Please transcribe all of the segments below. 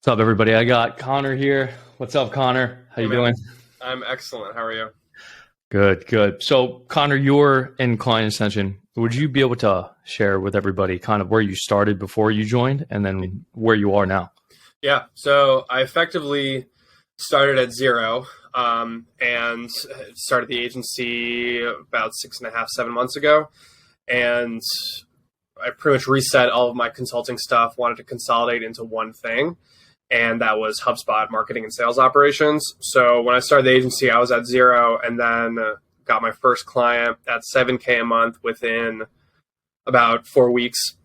What's up, everybody? I got Connor here. What's up, Connor? How Hey you man, doing? I'm excellent. How are you? Good, good. So, Connor, you're in Client Ascension. Would you be able to share with everybody kind of where you started before you joined and then where you are now? Yeah, so I effectively started at zero and started the agency about 6.5, 7 months ago. And I pretty much reset all of my consulting stuff, wanted to consolidate into one thing. And that was HubSpot marketing and sales operations. So when I started the agency, I was at zero and then got my first client at 7K a month within about 4 weeks.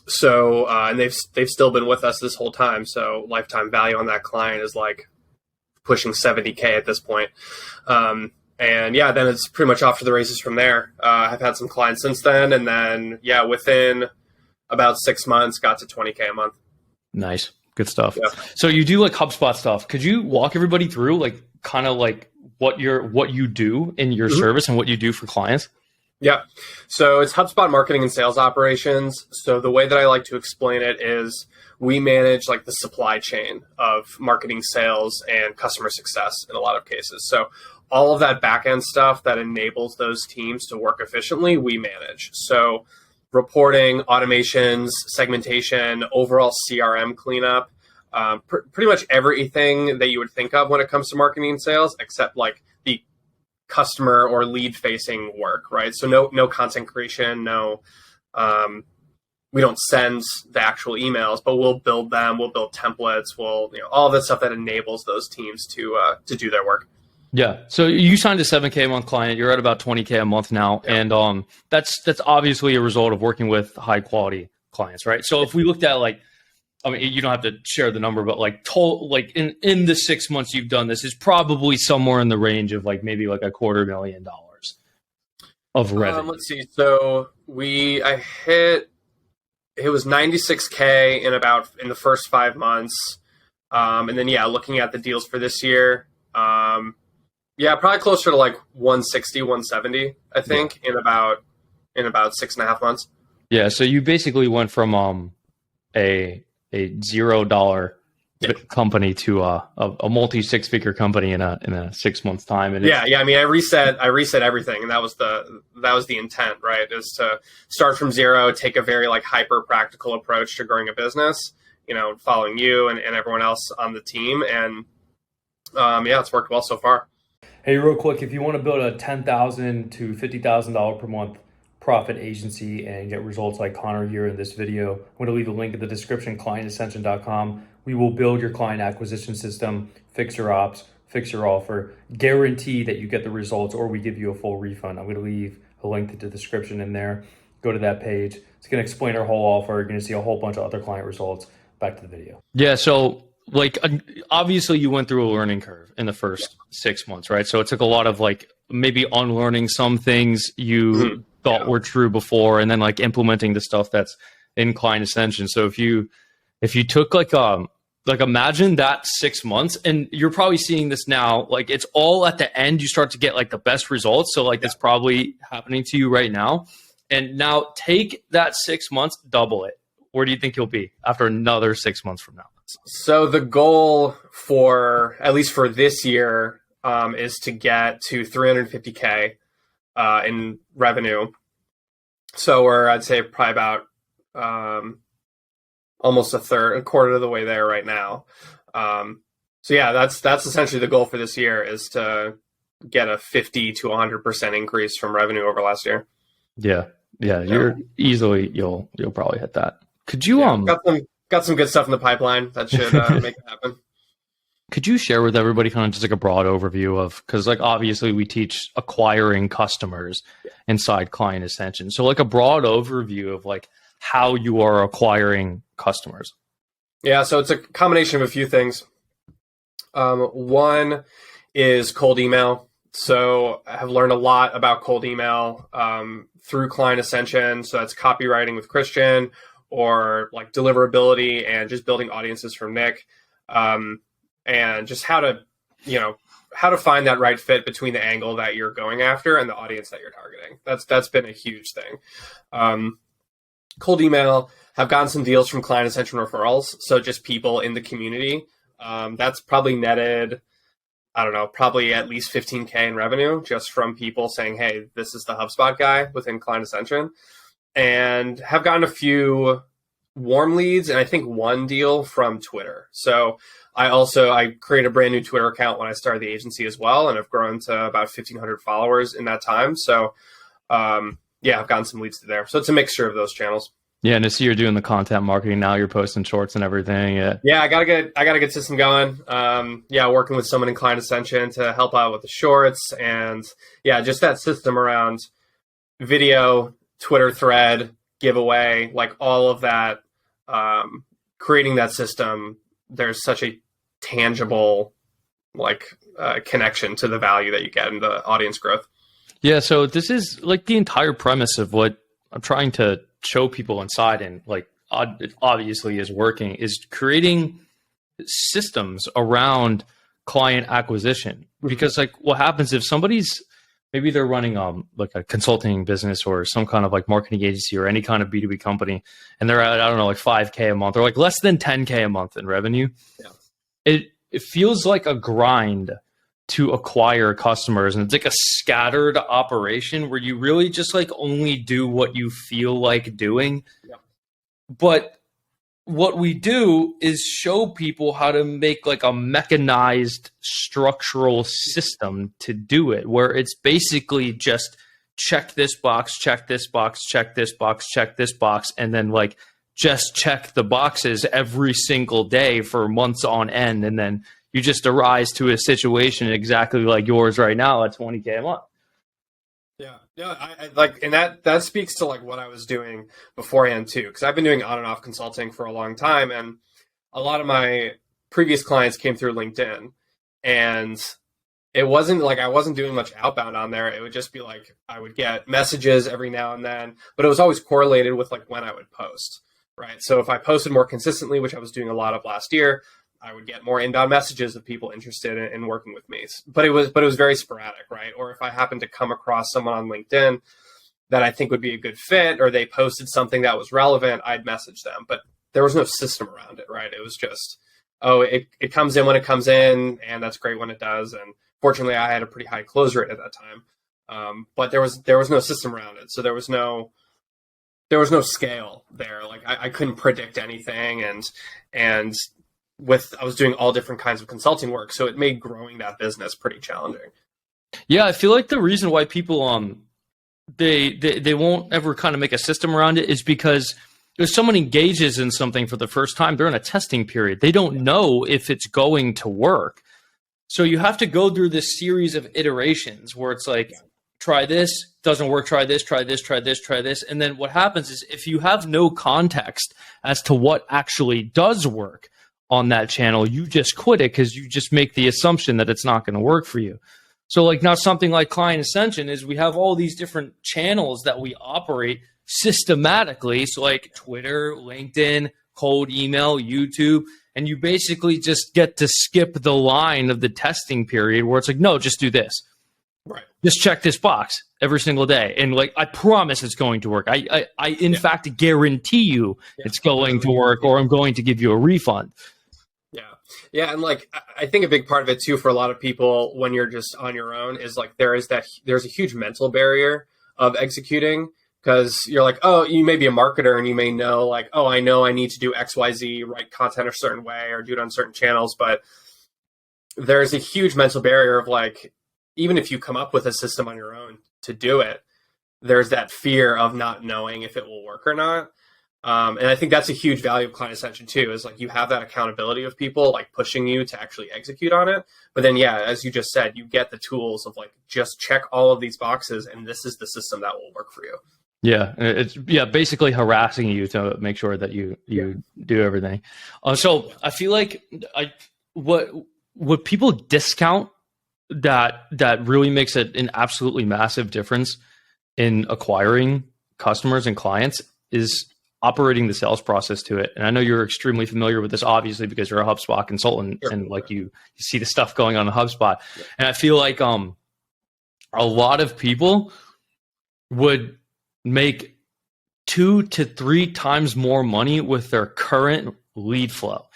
So and they've still been with us this whole time. So lifetime value on that client is like pushing 70K at this point. And yeah, then it's pretty much off to the races from there. I've had some clients since then, and then yeah, within about 6 months, got to 20K a month. Nice. Good stuff. Yeah. So you do like HubSpot stuff. Could you walk everybody through like kind of like what you do in your service and what you do for clients? Yeah. So it's HubSpot marketing and sales operations. So the way that I like to explain it is we manage like the supply chain of marketing, sales, and customer success in a lot of cases. So all of that back end stuff that enables those teams to work efficiently, we manage. So reporting, automations, segmentation, overall CRM cleanup, pretty much everything that you would think of when it comes to marketing and sales, except like the customer or lead facing work, right? So no content creation, we don't send the actual emails, but we'll build them, we'll build templates, all the stuff that enables those teams to do their work. Yeah. So you signed a 7K a month client. You're at about 20K a month now. Yeah. And that's obviously a result of working with high quality clients, right? So if we looked at like, I mean, you don't have to share the number, but like in the 6 months you've done this is probably somewhere in the range of like maybe like $250,000 of revenue. Let's see. So it was 96K in the first 5 months. And then, yeah, looking at the deals for this year, yeah, probably closer to like 160, 170, I think, in about 6.5 months. Yeah. So you basically went from a $0 company to a multi 6-figure company in a 6 months time. And yeah. I mean, I reset everything, and that was the intent, right? Is to start from zero, take a very like hyper practical approach to growing a business, following you and everyone else on the team. And yeah, it's worked well so far. Hey, real quick, if you want to build a $10,000 to $50,000 per month profit agency and get results like Connor here in this video, I'm going to leave a link in the description, clientascension.com. We will build your client acquisition system, fix your ops, fix your offer, guarantee that you get the results, or we give you a full refund. I'm going to leave a link to the description in there. Go to that page. It's going to explain our whole offer. You're going to see a whole bunch of other client results. Back to the video. Yeah, so like obviously you went through a learning curve in the first 6 months, right? So it took a lot of like maybe unlearning some things you thought were true before, and then like implementing the stuff that's in Client Ascension. So if you took like imagine that 6 months, and you're probably seeing this now, like it's all at the end, you start to get like the best results. So like it's probably happening to you right now. And now take that 6 months, double it. Where do you think you'll be after another 6 months from now? So the goal for, at least for this year, is to get to 350K in revenue. So we're, I'd say, probably about almost a quarter of the way there right now. So yeah, that's essentially the goal for this year, is to get a 50 to 100% increase from revenue over last year. Yeah. You're easily, you'll probably hit that. Could you got some good stuff in the pipeline that should make it happen. Could you share with everybody kind of just like a broad overview of, because like obviously we teach acquiring customers inside Client Ascension. So like a broad overview of like how you are acquiring customers. Yeah, so it's a combination of a few things. One is cold email. So I have learned a lot about cold email through Client Ascension. So that's copywriting with Christian, or like deliverability and just building audiences from Nick, and just how to find that right fit between the angle that you're going after and the audience that you're targeting. That's been a huge thing. cold email, have gotten some deals from client Ascension referrals. So just people in the community. That's probably netted, I don't know, probably at least 15K in revenue just from people saying, hey, this is the HubSpot guy within client Ascension. And have gotten a few warm leads and I think one deal from Twitter. So I created a brand new Twitter account when I started the agency as well, and I've grown to about 1,500 followers in that time. So yeah, I've gotten some leads to there. So it's a mixture of those channels. Yeah, and I see you're doing the content marketing now. You're posting shorts and everything. Yeah, I gotta get system going. Yeah, working with someone in Client Ascension to help out with the shorts, and yeah, just that system around video, Twitter thread, giveaway, like all of that. Creating that system, there's such a tangible connection to the value that you get in the audience growth. Yeah, so this is like the entire premise of what I'm trying to show people inside, and like it obviously is working, is creating systems around client acquisition. Because like what happens if somebody's, maybe they're running like a consulting business or some kind of like marketing agency or any kind of B2B company, and they're at, I don't know, like 5K a month or like less than 10K a month in revenue. Yeah. It feels like a grind to acquire customers, and it's like a scattered operation where you really just like only do what you feel like doing. Yeah. But what we do is show people how to make like a mechanized structural system to do it, where it's basically just check this box, check this box, check this box, check this box, and then like just check the boxes every single day for months on end, and then you just arise to a situation exactly like yours right now at 20K a month. Yeah, I like, and that speaks to like what I was doing beforehand too, because I've been doing on and off consulting for a long time, and a lot of my previous clients came through LinkedIn, and it wasn't like I wasn't doing much outbound on there. It would just be like I would get messages every now and then, but it was always correlated with like when I would post, right? So if I posted more consistently, which I was doing a lot of last year, I would get more inbound messages of people interested in working with me. But it was very sporadic, right? Or if I happened to come across someone on LinkedIn that I think would be a good fit, or they posted something that was relevant, I'd message them. But there was no system around it, right? It was just, it comes in when it comes in, and that's great when it does. And fortunately, I had a pretty high close rate at that time. But there was no system around it, so there was no scale there. Like I couldn't predict anything, and I was doing all different kinds of consulting work, so it made growing that business pretty challenging. Yeah, I feel like the reason why people they won't ever kind of make a system around it is because if someone engages in something for the first time, they're in a testing period. They don't know if it's going to work. So you have to go through this series of iterations where it's like, try this, doesn't work, try this, try this, try this, try this. And then what happens is if you have no context as to what actually does work on that channel, you just quit it because you just make the assumption that it's not going to work for you. So like now something like Client Ascension is we have all these different channels that we operate systematically. So like Twitter, LinkedIn, cold email, YouTube, and you basically just get to skip the line of the testing period where it's like, no, just do this. Right. Just check this box every single day. And like, I promise it's going to work. I in fact, guarantee you it's going to work, or I'm going to give you a refund. Yeah. And like, I think a big part of it too, for a lot of people when you're just on your own is like, there's a huge mental barrier of executing, because you're like, oh, you may be a marketer and you may know like, oh, I know I need to do XYZ, write content a certain way or do it on certain channels. But there's a huge mental barrier of like, even if you come up with a system on your own to do it, there's that fear of not knowing if it will work or not. And I think that's a huge value of Client Ascension too, is like you have that accountability of people like pushing you to actually execute on it. But then, yeah, as you just said, you get the tools of like, just check all of these boxes and this is the system that will work for you. Yeah, it's basically harassing you to make sure that you do everything. So I feel like what people discount that really makes it an absolutely massive difference in acquiring customers and clients is operating the sales process to it. And I know you're extremely familiar with this, obviously, because you're a HubSpot consultant and like you see the stuff going on in HubSpot. Yeah. And I feel like a lot of people would make 2 to 3 times more money with their current lead flow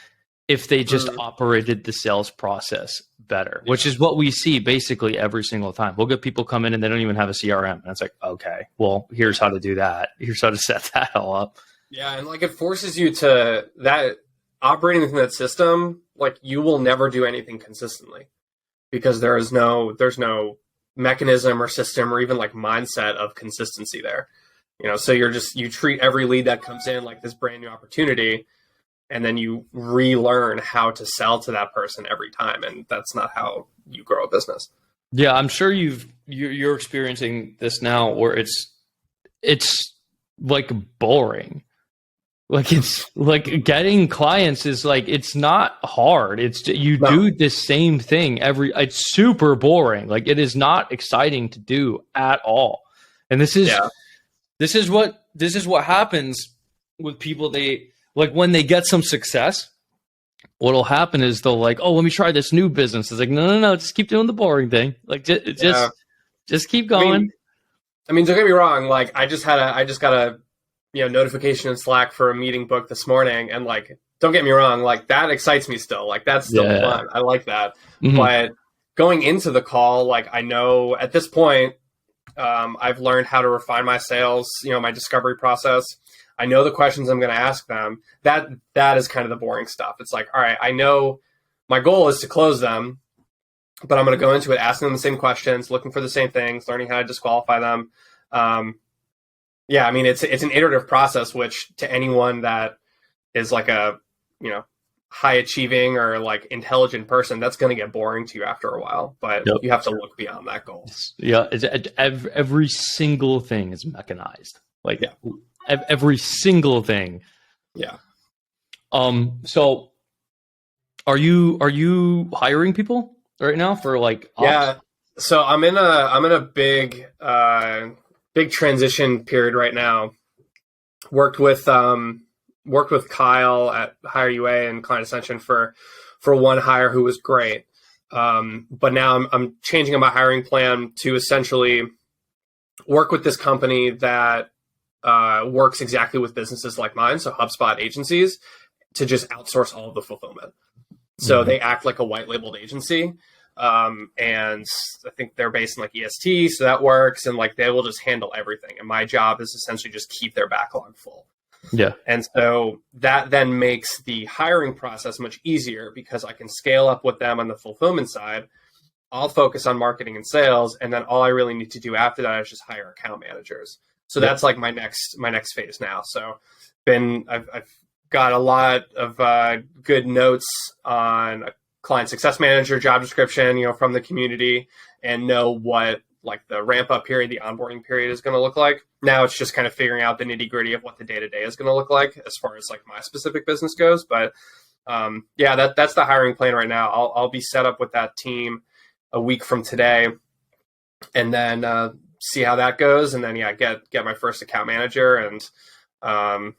if they just operated the sales process better, which is what we see basically every single time. We'll get people come in and they don't even have a CRM. And it's like, okay, well, here's how to do that. Here's how to set that all up. Yeah. And like, it forces you to that operating within that system. Like, you will never do anything consistently because there's no mechanism or system or even like mindset of consistency there. So you treat every lead that comes in like this brand new opportunity, and then you relearn how to sell to that person every time. And that's not how you grow a business. Yeah, I'm sure you're experiencing this now, where it's like boring. Like, it's like getting clients is like, it's not hard. It's do the same thing it's super boring. Like, it is not exciting to do at all. And this is what happens with people. Like, when they get some success, what'll happen is they'll like, oh, let me try this new business. It's like, no, just keep doing the boring thing. Like, just keep going. I mean, don't get me wrong. Like, I just got a notification in Slack for a meeting booked this morning, and like, don't get me wrong, like, that excites me still. Like, that's still fun. I like that. Mm-hmm. But going into the call, like, I know at this point, I've learned how to refine my sales, my discovery process. I know the questions I'm going to ask them. That is kind of the boring stuff. It's like, all right, I know my goal is to close them, but I'm going to go into it asking them the same questions, looking for the same things, learning how to disqualify them. Yeah, I mean, it's an iterative process, which to anyone that is like a, high achieving or like intelligent person, that's going to get boring to you after a while, but you have to look beyond that goal. Yeah. Every single thing is mechanized. Like, every single thing. Yeah. So are you hiring people right now for like ops? Yeah. So I'm in a big transition period right now. Worked with Kyle at Hire UA and Client Ascension for one hire who was great. But now I'm changing my hiring plan to essentially work with this company that works exactly with businesses like mine, so HubSpot agencies, to just outsource all of the fulfillment. So they act like a white labeled agency. And I think they're based in like EST, so that works. And like, they will just handle everything. And my job is essentially just keep their backlog full. Yeah. And so that then makes the hiring process much easier because I can scale up with them on the fulfillment side. I'll focus on marketing and sales. And then all I really need to do after that is just hire account managers. So that's like my next phase now. So I've got a lot of good notes on a client success manager job description, from the community, and know what like the ramp up period, the onboarding period is going to look like. Now it's just kind of figuring out the nitty gritty of what the day to day is going to look like as far as like my specific business goes. But that's the hiring plan right now. I'll be set up with that team a week from today, and then see how that goes, and then get my first account manager, and I'm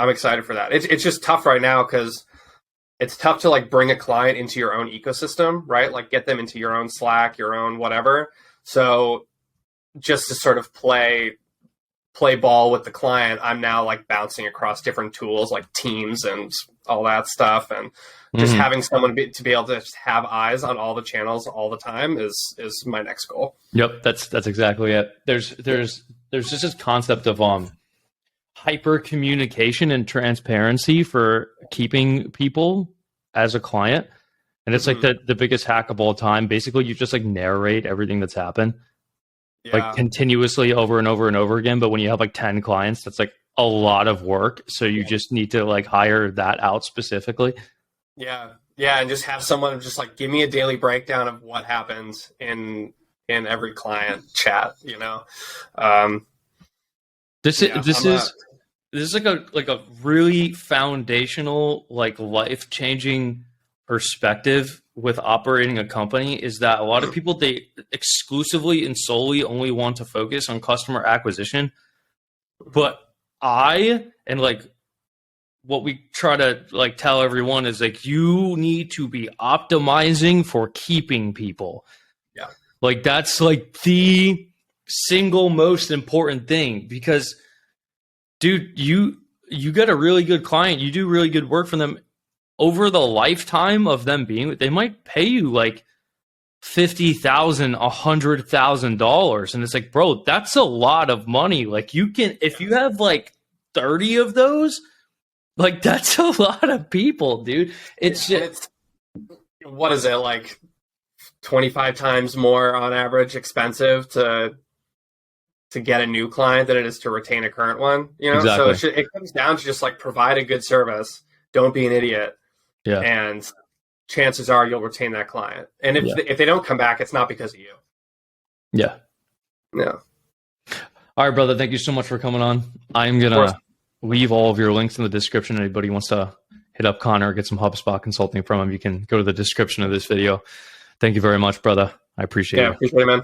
excited for that. It's just tough right now because it's tough to like bring a client into your own ecosystem, right? Like, get them into your own Slack, your own whatever. So just to sort of play ball with the client, I'm now like bouncing across different tools like Teams and all that stuff, and just having someone to be able to just have eyes on all the channels all the time is my next goal. Yep, that's exactly it. There's just this concept of hyper communication and transparency for keeping people as a client, and it's like the biggest hack of all time. Basically, you just like narrate everything that's happened, like continuously over and over and over again. But when you have like 10 clients, that's like a lot of work. So you just need to like hire that out specifically. Yeah, and just have someone just like give me a daily breakdown of what happens in every client chat. This is like a really foundational, like life-changing perspective with operating a company, is that a lot of people, they exclusively and solely only want to focus on customer acquisition. But what we try to like tell everyone is like, you need to be optimizing for keeping people. Yeah. Like, that's like the single most important thing, because dude, you get a really good client. You do really good work for them. Over the lifetime of them being, they might pay you like $50,000, $100,000, and it's like, bro, that's a lot of money. Like, you can, if you have like 30 of those, like, that's a lot of people, dude. It's just, what is it, like 25 times more on average expensive to get a new client than it is to retain a current one, you know? Exactly. So it comes down to just like provide a good service, don't be an idiot, yeah. and chances are you'll retain that client. And if they don't come back, it's not because of you. Yeah. No. All right, brother. Thank you so much for coming on. I'm going to leave all of your links in the description. Anybody wants to hit up Connor, get some HubSpot consulting from him, you can go to the description of this video. Thank you very much, brother. I appreciate it. Yeah, appreciate it, man.